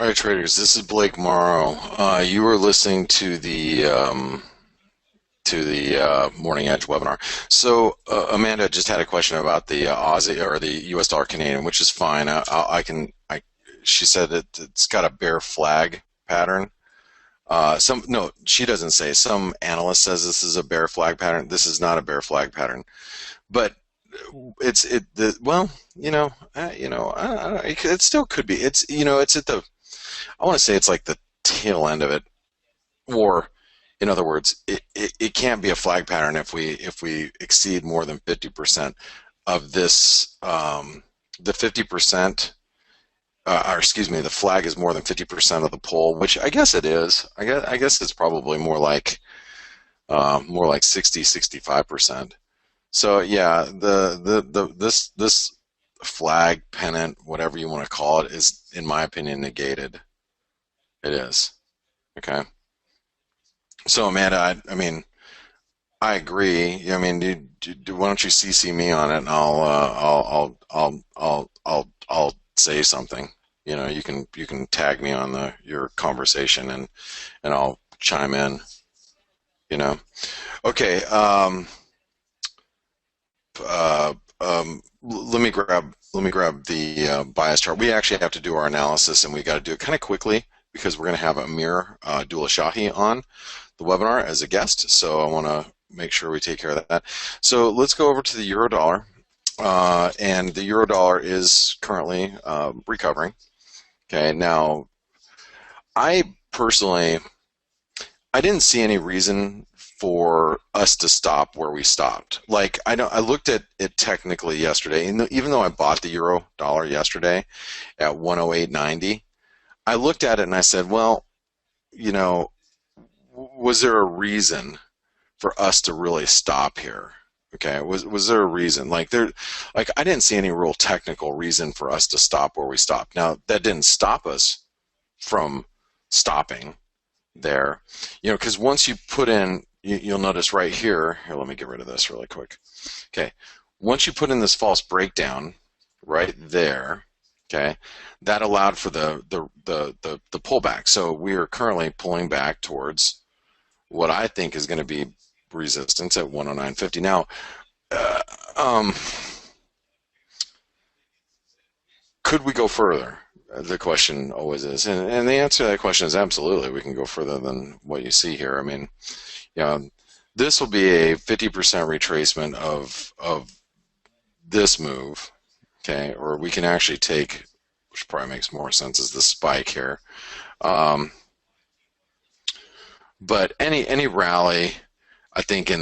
All right, traders. This is Blake Morrow. You were listening to the Morning Edge webinar. So Amanda just had a question about the Aussie or the U.S. dollar Canadian, which is fine. I can. She said that it's got a bear flag pattern. Some no, she doesn't say. Some analyst says this is a bear flag pattern. This is not a bear flag pattern, but well, it still could be. It's at the. I want to say it's like the tail end of it, or in other words, it can't be a flag pattern if we exceed more than 50% of this. The 50%, or excuse me, the flag is more than 50% of the pole, which I guess it is. I guess it's probably more like 65%. So yeah, this flag pennant, whatever you want to call it, is in my opinion negated. It is. Okay. So Amanda, I mean, I agree. I mean, why don't you CC me on it, and I'll say something. You can tag me on your conversation, and I'll chime in. You know. Okay. Let me grab the bias chart. We actually have to do our analysis, and we got to do it kind of quickly because we're going to have Amir Dulashahi on the webinar as a guest. So I want to make sure we take care of that. So let's go over to the euro dollar, and the euro dollar is currently recovering. Okay, now I personally I didn't see any reason for us to stop where we stopped. Like I looked at it technically yesterday, and even though I bought the euro dollar yesterday at 108.90, I looked at it and I said, well, you know, was there a reason for us to really stop here? Okay, was there a reason? Like I didn't see any real technical reason for us to stop where we stopped. Now that didn't stop us from stopping there, because once you put in, you'll notice right here. Here, let me get rid of this really quick. Okay, once you put in this false breakdown right there, okay, that allowed for the pullback. So we are currently pulling back towards what I think is going to be resistance at 109.50. Now, uh, um, could we go further? The question always is, and the answer to that question is absolutely. We can go further than what you see here. I mean, this will be a 50% retracement of this move, okay? Or we can actually take, which probably makes more sense, is the spike here. But any rally, I think to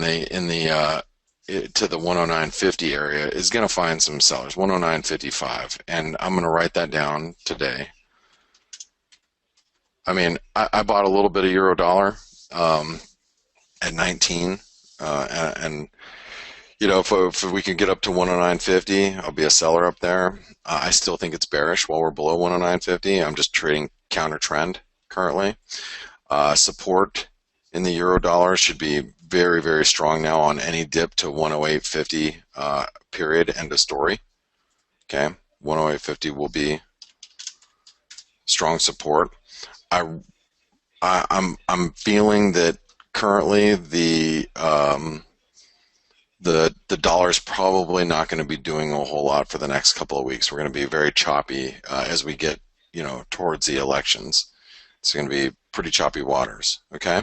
the 109.50 area is going to find some sellers, 109.55, and I'm going to write that down today. I mean, I bought a little bit of euro dollar at 19, and if we can get up to 109.50, I'll be a seller up there. I still think it's bearish while we're below 109.50. I'm just trading counter trend currently. Support in the euro dollar should be very, very strong now on any dip to 108.50 period. End of story. Okay, 108.50 will be strong support. I'm feeling that currently the dollar is probably not going to be doing a whole lot for the next couple of weeks. We're going to be very choppy as we get towards the elections. It's going to be pretty choppy waters. Okay.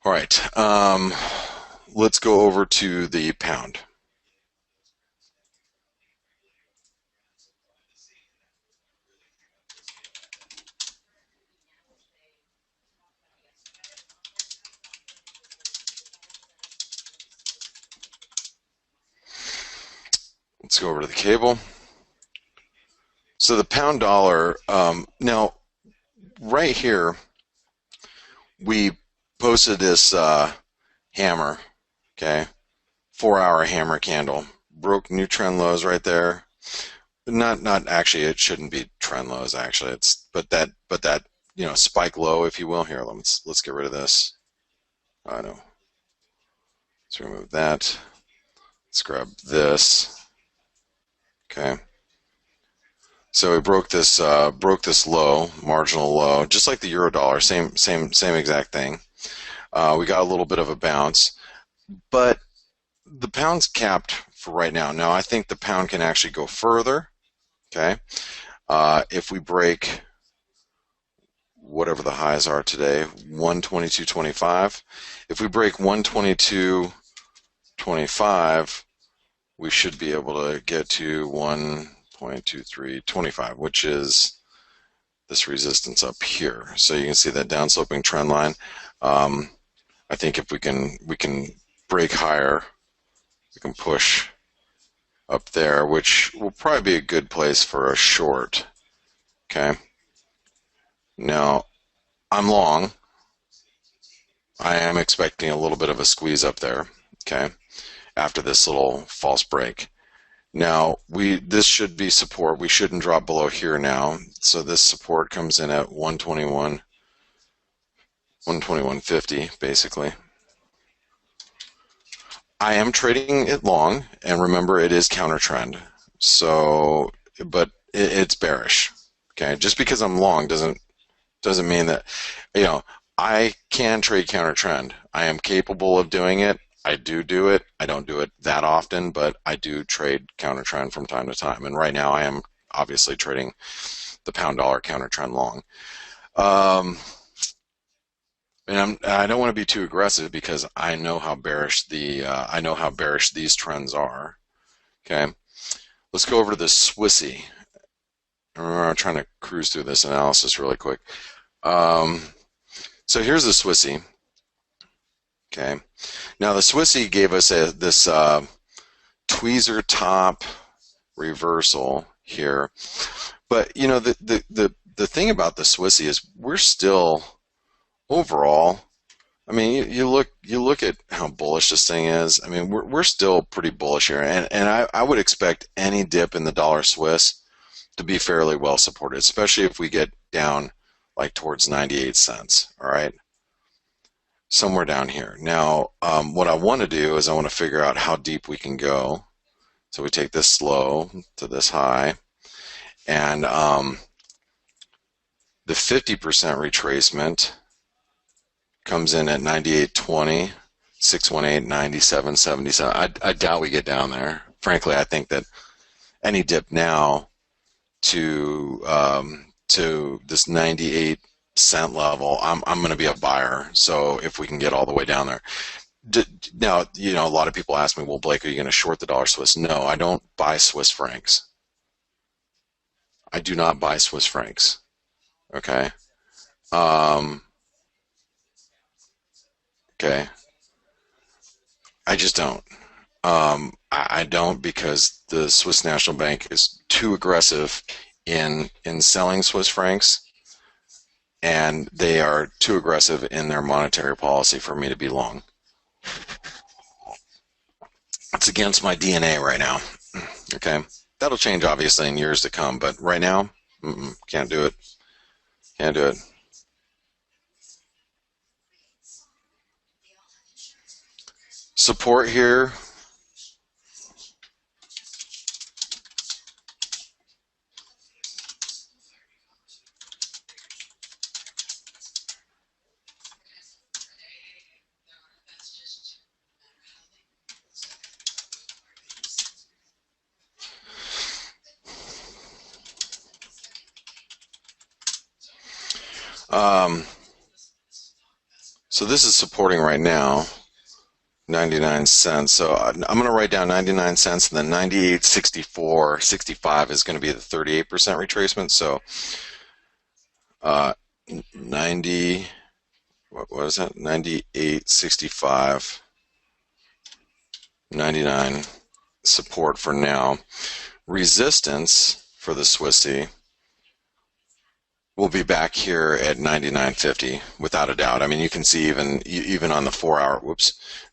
All right. Let's go over to the pound. Let's go over to the cable. So the pound dollar, now right here, we posted this hammer, okay, 4-hour hammer candle, broke new trend lows right there. Not actually, it shouldn't be trend lows actually. But that spike low, if you will. Here, let's get rid of this. I know. Let's remove that. Let's grab this. Okay. So we broke this low, marginal low, just like the euro dollar, same exact thing. We got a little bit of a bounce, but the pound's capped for right now. Now I think the pound can actually go further. Okay, if we break whatever the highs are today, 122.25. If we break 122.25, we should be able to get to 1.2325, which is this resistance up here. So you can see that downsloping trend line. I think if we can break higher, we can push up there, which will probably be a good place for a short. Okay. Now I'm long. I am expecting a little bit of a squeeze up there. Okay. After this little false break. Now this should be support. We shouldn't drop below here now. So this support comes in at 121, 121.50 basically. I am trading it long, and remember it is counter trend. So, but it's bearish. Okay, just because I'm long doesn't mean that, you know, I can trade counter trend. I am capable of doing it. I do it. I don't do it that often, but I do trade counter trend from time to time. And right now I am obviously trading the pound dollar counter trend long. And I don't want to be too aggressive because I know how bearish these trends are. Okay, let's go over to the Swissy. Remember, I'm trying to cruise through this analysis really quick. So here's the Swissy. Okay, now the Swissy gave us this tweezer top reversal here, but you know the thing about the Swissy is we're still overall. I mean, you look at how bullish this thing is. I mean, we're still pretty bullish here, and I would expect any dip in the dollar Swiss to be fairly well supported, especially if we get down like towards 98 cents. All right, somewhere down here. Now, what I want to do is I want to figure out how deep we can go. So we take this low to this high, and the 50% retracement comes in at 98.20, 618, 97.77. I doubt we get down there. Frankly, I think that any dip now to this 98-cent level, I'm going to be a buyer. So if we can get all the way down there. Now, you know, a lot of people ask me, well, Blake, are you going to short the dollar Swiss? No, I don't buy Swiss francs. I do not buy Swiss francs. Okay. Okay. I just don't. I don't because the Swiss National Bank is too aggressive in selling Swiss francs, and they are too aggressive in their monetary policy for me to be long. It's against my DNA right now. Okay, that'll change obviously in years to come, but right now, can't do it. Can't do it. Support here. So this is supporting right now, 99 cents. So I'm going to write down 99 cents, and then 98.64, 65 is going to be the 38% retracement. So 90, what is that? 98.65, 99 support for now. Resistance for the Swissy will be back here at 99.50 without a doubt. I mean, you can see even on the 4-hour,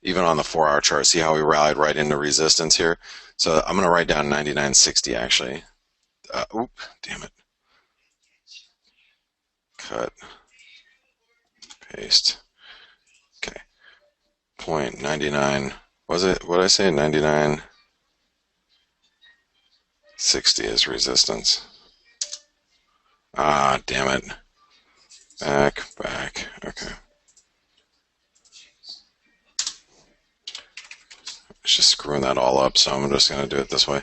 even on the 4-hour chart, see how we rallied right into resistance here. So I'm going to write down 99.60 actually. Damn it. Cut, paste. Okay. 0.99. Was it? What did I say? 99.60 is resistance. Ah, damn it. Back. Okay. It's just screwing that all up, so I'm just going to do it this way.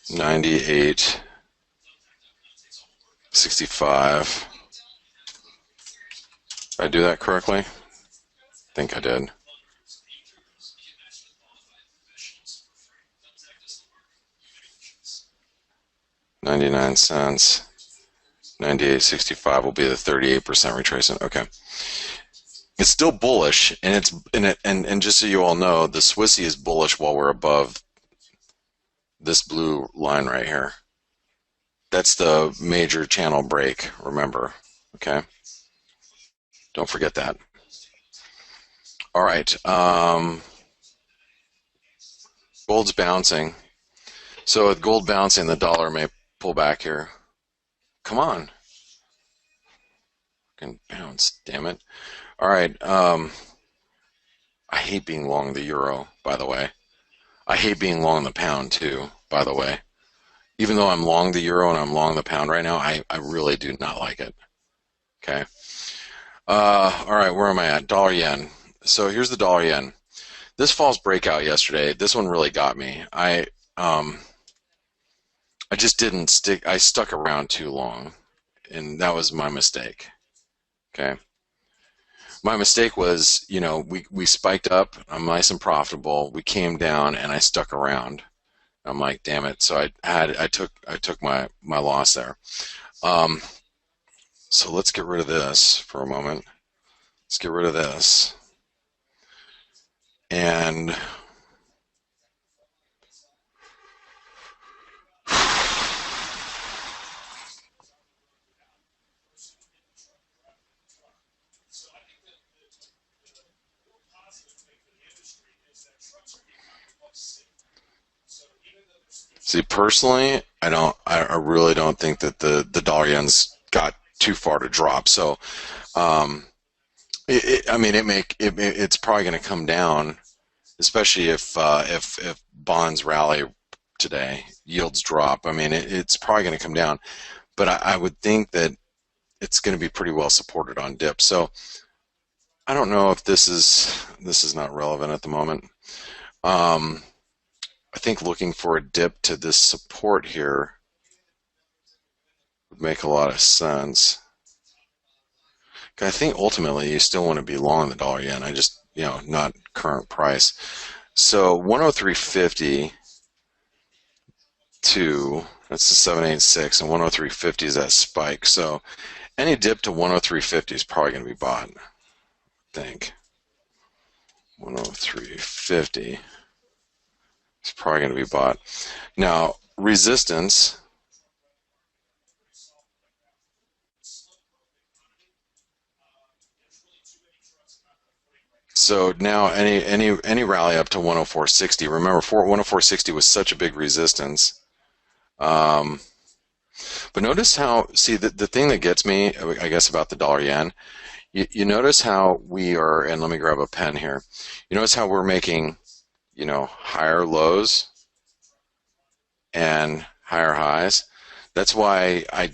98.65. Did I do that correctly? I think I did. 99 cents. 98.65 will be the 38% retracement. Okay. It's still bullish, and and just so you all know, the Swissy is bullish while we're above this blue line right here. That's the major channel break, remember. Okay? Don't forget that. All right. Gold's bouncing. So with gold bouncing, the dollar may pull back here. Come on. Fucking bounce, damn it. All right. I hate being long the euro, by the way. I hate being long the pound, too, by the way. Even though I'm long the euro and I'm long the pound right now, I really do not like it. Okay. All right, where am I at? Dollar yen. So here's the dollar yen. This false breakout yesterday, this one really got me. I just didn't stick. I stuck around too long, and that was my mistake. Okay. My mistake was, we spiked up. I'm nice and profitable. We came down, and I stuck around. I'm like, damn it. So I took my loss there. So let's get rid of this for a moment. Let's get rid of this. And see, personally, I really don't think that the dollar yen's got too far to drop. So, it's probably going to come down, especially if bonds rally today, yields drop. I mean, it's probably going to come down, but I would think that it's going to be pretty well supported on dip. So I don't know if this is not relevant at the moment. I think looking for a dip to this support here would make a lot of sense. I think ultimately you still want to be long the dollar yen. I just, not current price. So 103.50 to, that's the 786, and 103.50 is that spike. So any dip to 103.50 is probably going to be bought, I think. 103.50 is probably going to be bought. Now, resistance. So now any rally up to 104.60. Remember, 104.60 was such a big resistance. But notice how, see, the thing that gets me, I guess, about the dollar yen, you notice how we are, and let me grab a pen here. You notice how we're making, higher lows and higher highs. That's why I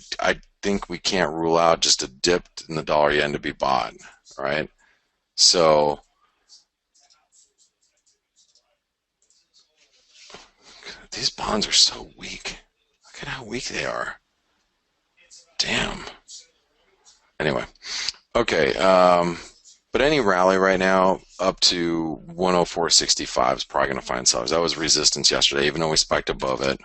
think we can't rule out just a dip in the dollar yen to be bought, right? So these bonds are so weak. Look at how weak they are. Damn. Anyway, okay. But any rally right now up to 104.65 is probably going to find sellers. That was resistance yesterday, even though we spiked above it.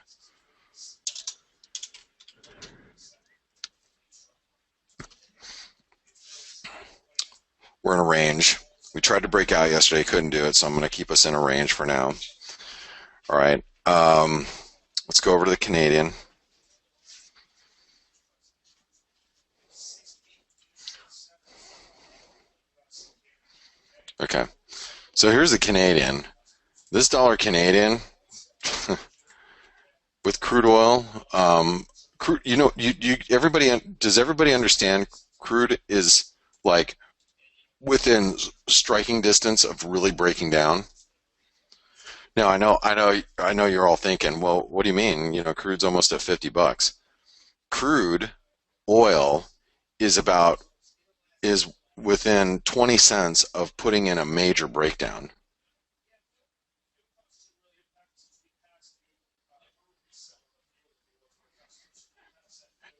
We're in a range. We tried to break out yesterday, couldn't do it, so I'm going to keep us in a range for now. All right. Let's go over to the Canadian. Okay. So here's the Canadian. This dollar Canadian with crude oil, crude, does everybody understand crude is like within striking distance of really breaking down? Now I know you're all thinking, well, what do you mean? Crude's almost at $50. Crude oil is about is within 20 cents of putting in a major breakdown.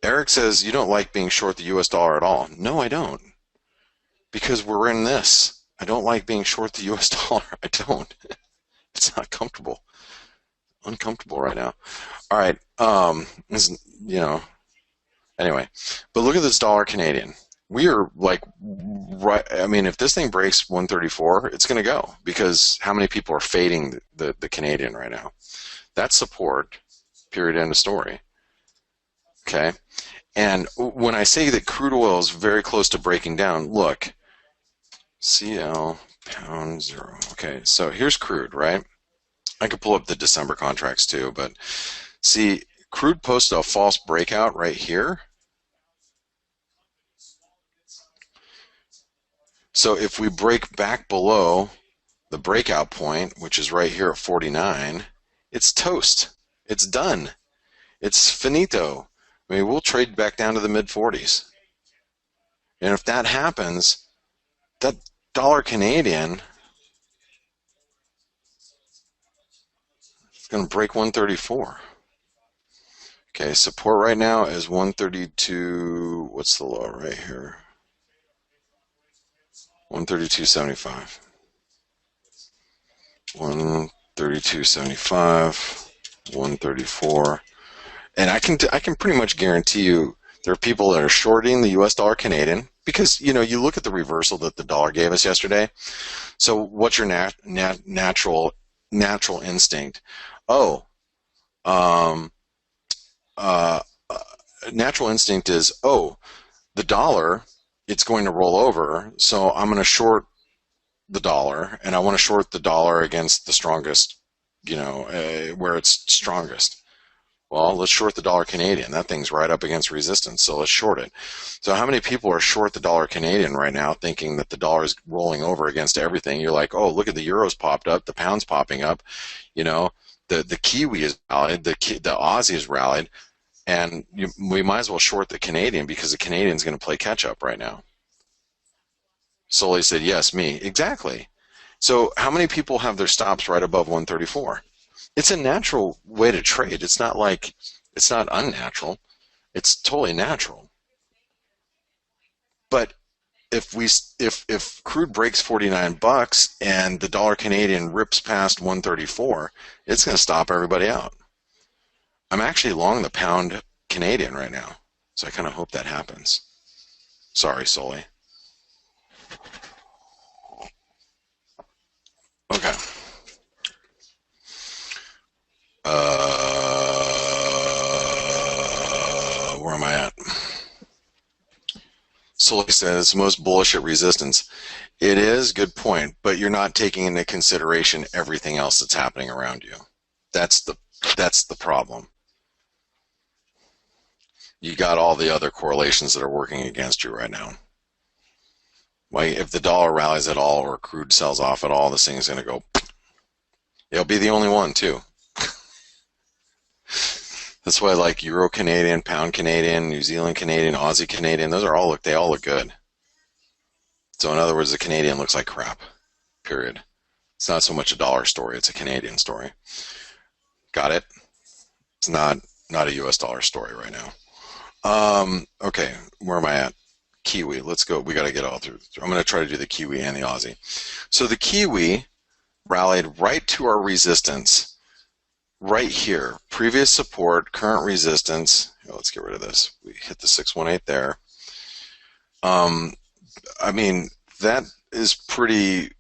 Eric says you don't like being short the US dollar at all. No, I don't. Because we're in this. I don't like being short the US dollar. I don't. It's not comfortable. Uncomfortable right now. All right. This, you know, anyway, but look at this dollar Canadian. We are like, right. I mean, if this thing breaks 134, it's going to go because how many people are fading the Canadian right now? That's support, period, end of story. Okay. And when I say that crude oil is very close to breaking down, look, CL pound zero. Okay. So here's crude, right? I could pull up the December contracts too, but see, crude posted a false breakout right here. So if we break back below the breakout point, which is right here at 49, it's toast. It's done. It's finito. I mean, we'll trade back down to the mid 40s. And if that happens, that dollar Canadian is going to break 134. Okay, support right now is 132. What's the low right here? 132.75. 132.75. 134. And I can pretty much guarantee you there are people that are shorting the US dollar Canadian because you look at the reversal that the dollar gave us yesterday. So what's your natural instinct? Oh, um, uh, natural instinct is, oh, the dollar, it's going to roll over, so I'm going to short the dollar, and I want to short the dollar against the strongest, where it's strongest. Well, let's short the dollar Canadian. That thing's right up against resistance, so let's short it. So how many people are short the dollar Canadian right now thinking that the dollar is rolling over against everything? You're like, oh, look at the euros popped up, the pound's popping up, the Kiwi is rallied, the Aussie is rallied, and we might as well short the Canadian because the Canadian's going to play catch up right now. Sully said, yes, me. Exactly. So how many people have their stops right above 134? It's a natural way to trade. It's not unnatural. It's totally natural. But if crude breaks 49 bucks and the dollar Canadian rips past 134, it's going to stop everybody out. I'm actually long the pound Canadian right now, so I kind of hope that happens. Sorry, Sully. Okay. Where am I at? Sully says most bullish at resistance. It is, good point, but you're not taking into consideration everything else that's happening around you. That's the problem. You got all the other correlations that are working against you right now. Like if the dollar rallies at all or crude sells off at all, this thing is going to go. It'll be the only one too. That's why I like Euro Canadian, Pound Canadian, New Zealand Canadian, Aussie Canadian. They all look good. So in other words, the Canadian looks like crap. Period. It's not so much a dollar story; it's a Canadian story. Got it? It's not a U.S. dollar story right now. Okay, where am I at? Kiwi. Let's go. We got to get all through. I'm going to try to do the Kiwi and the Aussie. So the Kiwi rallied right to our resistance. Right here, previous support, current resistance. Let's get rid of this. We hit the 618 there. I mean, that is pretty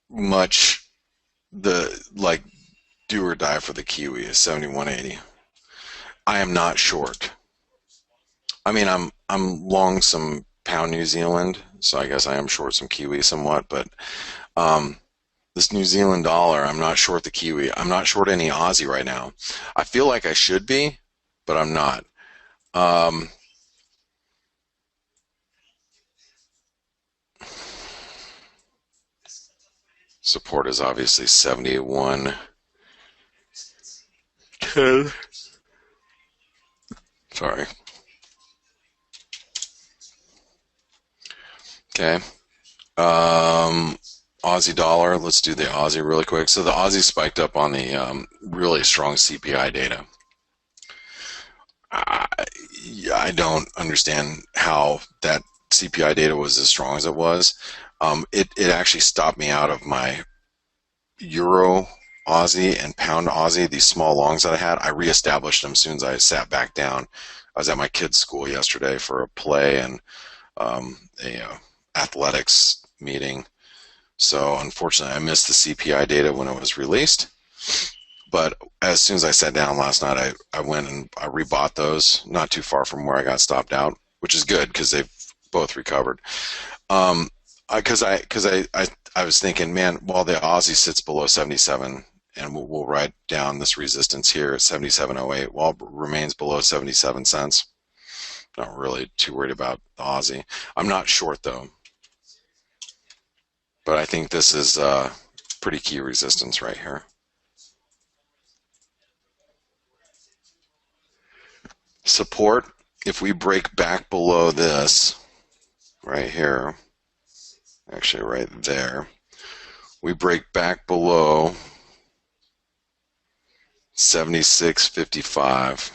much the do or die for the Kiwi is 71.80. I am not short. I mean, I'm long some pound New Zealand, so I guess I am short some Kiwi somewhat, but this New Zealand dollar, I'm not short the Kiwi. I'm not short any Aussie right now. I feel like I should be, but I'm not. Support is obviously 71.10. Sorry. Okay. Um, Aussie dollar. Let's do the Aussie really quick. So the Aussie spiked up on the really strong CPI data. I, I don't understand how that CPI data was as strong as it was. It actually stopped me out of my Euro Aussie and Pound Aussie, these small longs that I had. I reestablished them as soon as I sat back down. I was at my kids' school yesterday for a play and a athletics meeting. So unfortunately, I missed the CPI data when it was released. But as soon as I sat down last night, I went and I rebought those not too far from where I got stopped out, which is good because they've both recovered. Um, I was thinking, man, while the Aussie sits below 77, and we'll write down this resistance here at 77.08, while it remains below 77 cents. Not really too worried about the Aussie. I'm not short though, but I think this is pretty key resistance right here. Support, if we break back below this right here, actually right there, we break back below 76.55.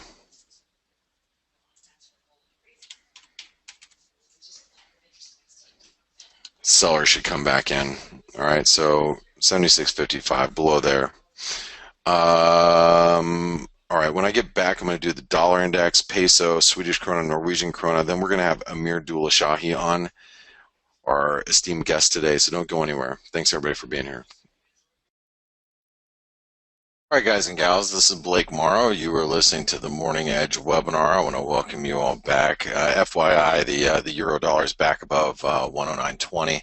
Seller should come back in. All right, so 76.55 below there. All right, when I get back, I'm going to do the dollar index, peso, Swedish krona, Norwegian krona. Then we're going to have Amir Dulashahi on, our esteemed guest today, so don't go anywhere. Thanks, everybody, for being here. All right, guys and gals, this is Blake Morrow. You are listening to the Morning Edge webinar. I want to welcome you all back. FYI, the euro dollar is back above 109.20.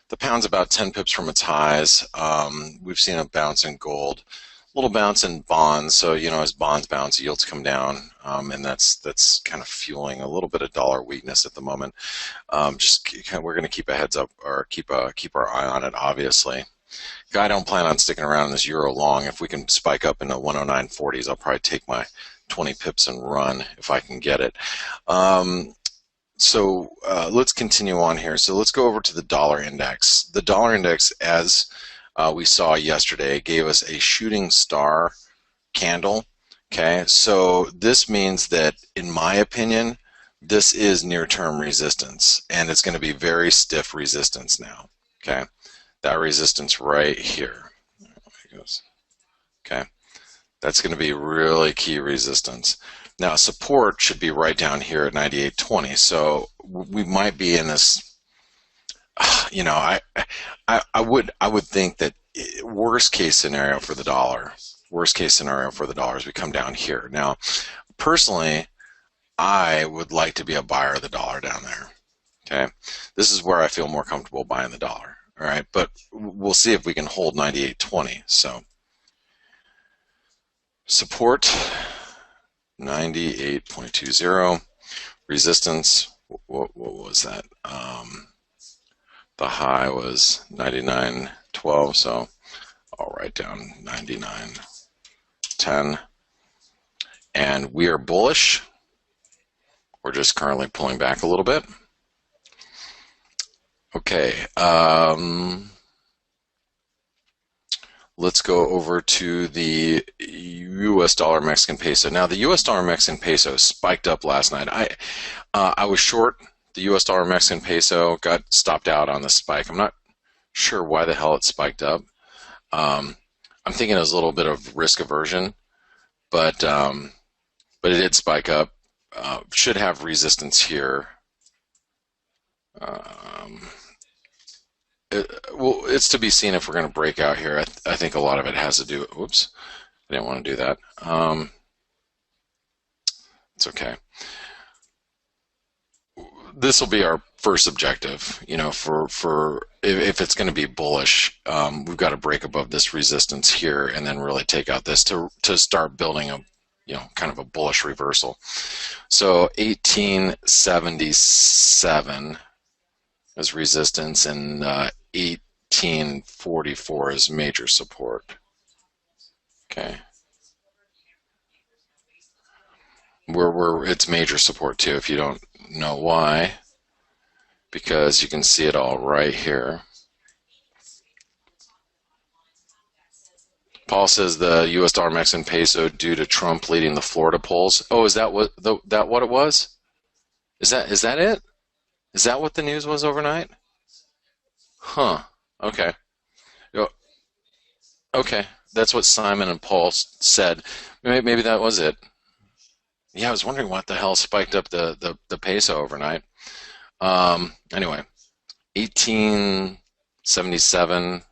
The pound's about 10 pips from its highs. We've seen a bounce in gold, a little bounce in bonds. So, you know, as bonds bounce, yields come down, and that's kind of fueling a little bit of dollar weakness at the moment. We're going to keep a heads up, or keep our eye on it, obviously. I don't plan on sticking around in this euro long. If we can spike up into 109.40s, I'll probably take my 20 pips and run if I can get it. So let's continue on here. So let's go over to the dollar index. The dollar index, as we saw yesterday, gave us a shooting star candle. Okay, so this means that, in my opinion, this is near-term resistance, and it's going to be very stiff resistance now. Okay. That resistance right here. Okay, that's going to be really key resistance. Now support should be right down here at 98.20. So we might be in this. You know, I would think that worst case scenario for the dollar. Worst case scenario for the dollar is we come down here. Now, personally, I would like to be a buyer of the dollar down there. Okay, this is where I feel more comfortable buying the dollar. All right, but we'll see if we can hold 98.20. So support 98.20, resistance. What was that? The high was 99.12. So I'll write down 99.10. And we are bullish. We're just currently pulling back a little bit. Okay, let's go over to the U.S. dollar Mexican peso. Now, the U.S. dollar Mexican peso spiked up last night. I was short the U.S. dollar Mexican peso, got stopped out on the spike. I'm not sure why the hell it spiked up. I'm thinking it was a little bit of risk aversion, but it did spike up. Should have resistance here. Well, it's to be seen if we're going to break out here. I think a lot of it has to do. Whoops, I didn't want to do that. It's okay. This will be our first objective. You know, for if it's going to be bullish, we've got to break above this resistance here and then really take out this to start building a, you know, kind of a bullish reversal. So 1877 is resistance, and 1844 is major support. Okay, it's major support too. If you don't know why, because you can see it all right here. Paul says the U.S. dollar Mexican peso due to Trump leading the Florida polls. Oh, is that what it was? Is that it? Is that what the news was overnight? Huh. Okay. Yo, okay. That's what Simon and Paul said. Maybe that was it. Yeah, I was wondering what the hell spiked up the peso overnight. Anyway, 1877.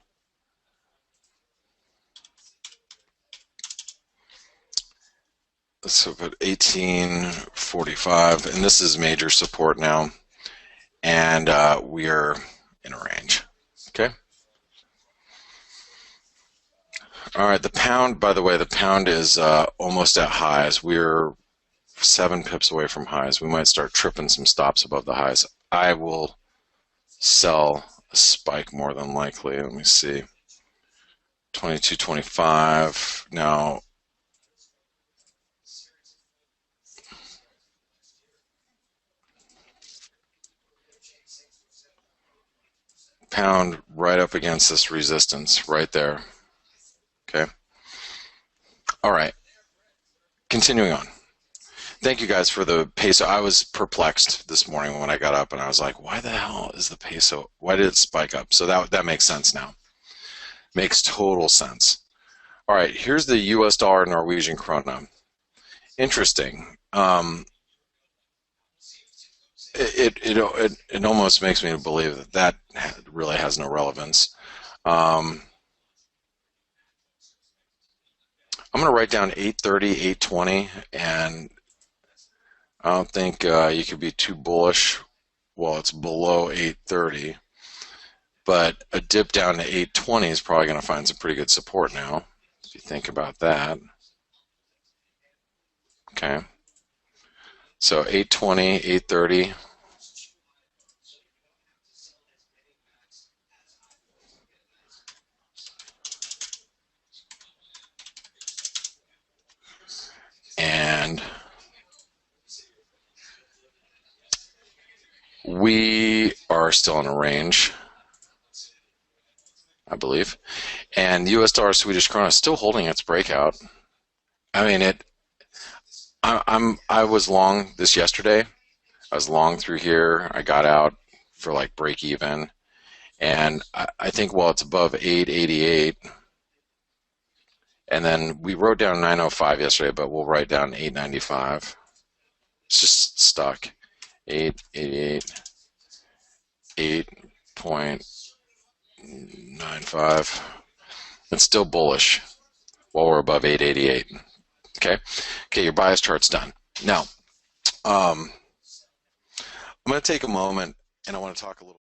So put 1845, and this is major support now, and we are in a range. Okay. All right. The pound, by the way, the pound is almost at highs. We're 7 pips away from highs. We might start tripping some stops above the highs. I will sell a spike more than likely. Let me see. 22.25. Now, pound right up against this resistance right there. Okay. All right. Continuing on. Thank you guys for the peso. I was perplexed this morning when I got up and I was like, why the hell is the peso? Why did it spike up? So that makes sense now. Makes total sense. All right, here's the US dollar Norwegian krona. Interesting. It almost makes me believe that really has no relevance. I'm going to write down 830, 820, and I don't think you could be too bullish while it's below 830. But a dip down to 820 is probably going to find some pretty good support now, if you think about that. Okay. So 820, 830. And we are still in a range, I believe. And the US dollar Swedish krona is still holding its breakout. I mean, I was long this yesterday. I was long through here. I got out for like break even. And I think while it's above 888, and then we wrote down 905 yesterday, but we'll write down 895. It's just stuck. 888, 8.95. It's still bullish while we're above 888. Okay. Okay, your bias chart's done. Now, I'm going to take a moment and I want to talk a little